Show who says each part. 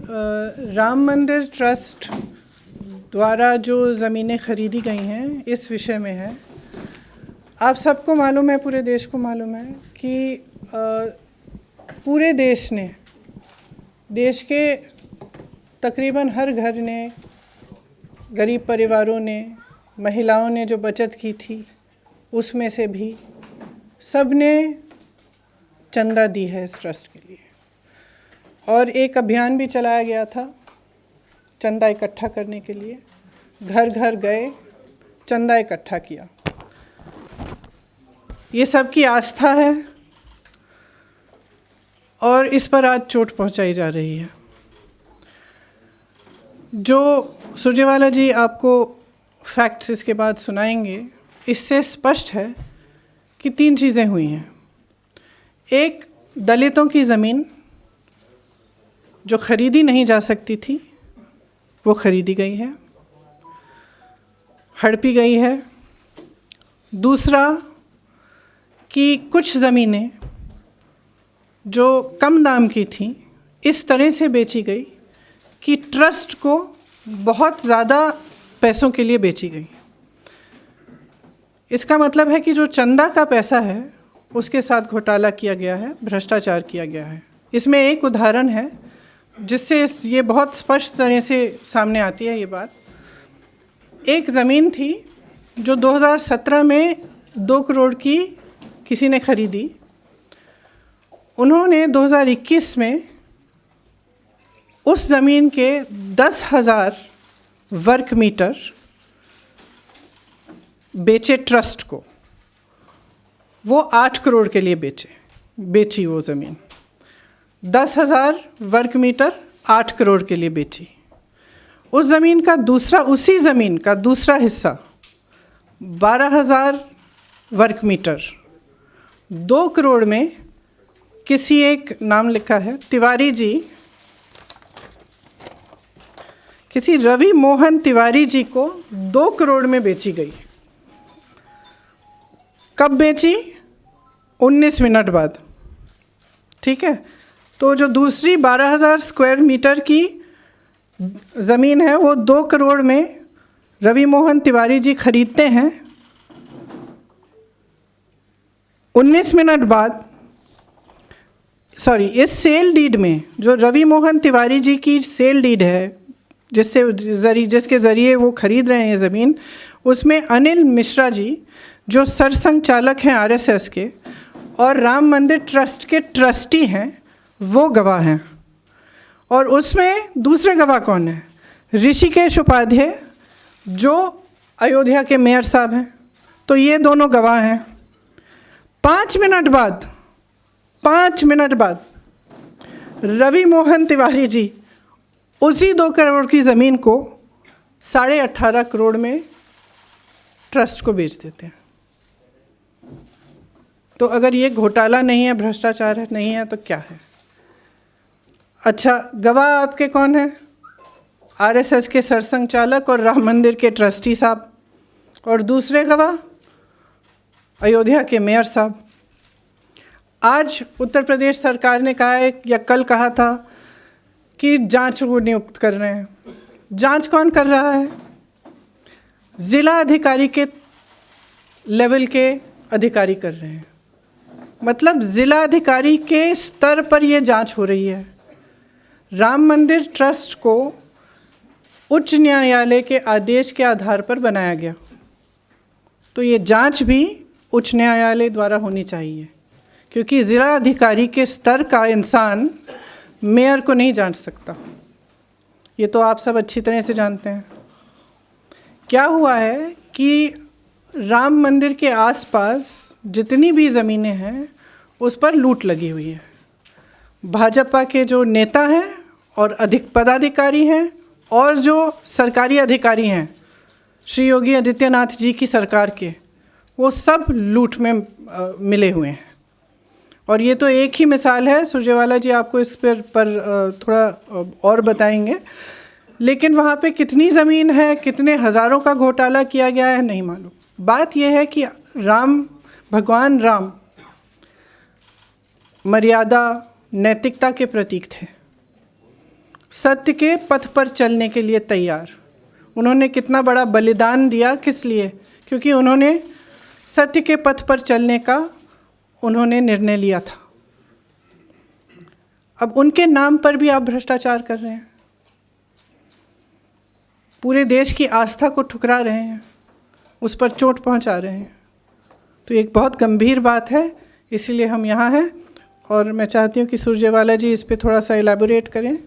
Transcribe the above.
Speaker 1: राम मंदिर ट्रस्ट द्वारा जो ज़मीनें खरीदी गई हैं इस विषय में है। आप सबको मालूम है, पूरे देश को मालूम है कि पूरे देश ने, देश के तकरीबन हर घर ने, गरीब परिवारों ने, महिलाओं ने जो बचत की थी उसमें से भी सब ने चंदा दी है इस ट्रस्ट के लिए। और एक अभियान भी चलाया गया था चंदा इकट्ठा करने के लिए। घर घर गए, चंदा इकट्ठा किया। ये सबकी आस्था है और इस पर आज चोट पहुंचाई जा रही है। जो सुरजेवाला जी आपको फैक्ट्स इसके बाद सुनाएंगे, इससे स्पष्ट है कि 3 चीज़ें हुई हैं। एक, दलितों की ज़मीन जो खरीदी नहीं जा सकती थी वो खरीदी गई है, हड़पी गई है। दूसरा कि कुछ ज़मीनें जो कम दाम की थी इस तरह से बेची गई कि ट्रस्ट को बहुत ज़्यादा पैसों के लिए बेची गई। इसका मतलब है कि जो चंदा का पैसा है उसके साथ घोटाला किया गया है, भ्रष्टाचार किया गया है। इसमें एक उदाहरण है जिससे ये बहुत स्पष्ट तरह से सामने आती है ये बात। एक ज़मीन थी जो 2017 में 2 करोड़ की किसी ने खरीदी। उन्होंने 2021 में उस ज़मीन के 10,000 वर्ग मीटर बेचे ट्रस्ट को। वो 8 करोड़ के लिए बेची वो ज़मीन। 10,000 वर्ग मीटर 8 करोड़ के लिए बेची। उस ज़मीन का उसी ज़मीन का दूसरा हिस्सा 12,000 वर्ग मीटर 2 करोड़ में किसी एक, नाम लिखा है तिवारी जी, किसी रवि मोहन तिवारी जी को 2 करोड़ में बेची गई। कब बेची? 19 मिनट बाद। ठीक है, तो जो दूसरी 12,000 स्क्वायर मीटर की ज़मीन है वो 2 करोड़ में रवि मोहन तिवारी जी खरीदते हैं। 19 मिनट बाद, इस सेल डीड में जो रवि मोहन तिवारी जी की सेल डीड है जिसके ज़रिए वो खरीद रहे हैं ये ज़मीन, उसमें अनिल मिश्रा जी जो सरसंघचालक हैं आरएसएस के और राम मंदिर ट्रस्ट के ट्रस्टी हैं, वो गवाह हैं। और उसमें दूसरे गवाह कौन है? ऋषिकेश उपाध्याय जो अयोध्या के मेयर साहब हैं। तो ये दोनों गवाह हैं। 5 मिनट बाद रवि मोहन तिवारी जी उसी 2 करोड़ की ज़मीन को 18.5 करोड़ में ट्रस्ट को बेच देते हैं। तो अगर ये घोटाला नहीं है, भ्रष्टाचार नहीं है, तो क्या है? अच्छा, गवाह आपके कौन है? आरएसएस के सरसंघचालक और राम मंदिर के ट्रस्टी साहब। और दूसरे गवाह अयोध्या के मेयर साहब। आज उत्तर प्रदेश सरकार ने कहा है, या कल कहा था, कि जांच को नियुक्त कर रहे हैं। जांच कौन कर रहा है? ज़िला अधिकारी के लेवल के अधिकारी कर रहे हैं। मतलब ज़िला अधिकारी के स्तर पर ये जांच हो रही है। राम मंदिर ट्रस्ट को उच्च न्यायालय के आदेश के आधार पर बनाया गया, तो ये जांच भी उच्च न्यायालय द्वारा होनी चाहिए, क्योंकि ज़िला अधिकारी के स्तर का इंसान मेयर को नहीं जांच सकता। ये तो आप सब अच्छी तरह से जानते हैं। क्या हुआ है कि राम मंदिर के आसपास जितनी भी ज़मीनें हैं उस पर लूट लगी हुई है। भाजपा के जो नेता हैं और अधिक पदाधिकारी हैं और जो सरकारी अधिकारी हैं श्री योगी आदित्यनाथ जी की सरकार के, वो सब लूट में मिले हुए हैं। और ये तो एक ही मिसाल है। सुरजेवाला जी आपको इस पर थोड़ा और बताएंगे। लेकिन वहाँ पे कितनी ज़मीन है, कितने हज़ारों का घोटाला किया गया है, नहीं मालूम। बात यह है कि भगवान राम मर्यादा, नैतिकता के प्रतीक थे। सत्य के पथ पर चलने के लिए तैयार। उन्होंने कितना बड़ा बलिदान दिया, किस लिए? क्योंकि उन्होंने सत्य के पथ पर चलने का उन्होंने निर्णय लिया था। अब उनके नाम पर भी आप भ्रष्टाचार कर रहे हैं, पूरे देश की आस्था को ठुकरा रहे हैं, उस पर चोट पहुंचा रहे हैं। तो एक बहुत गंभीर बात है, इसीलिए हम यहाँ हैं। और मैं चाहती हूँ कि सुरजेवाला जी इस पे थोड़ा सा इलैबोरेट करें।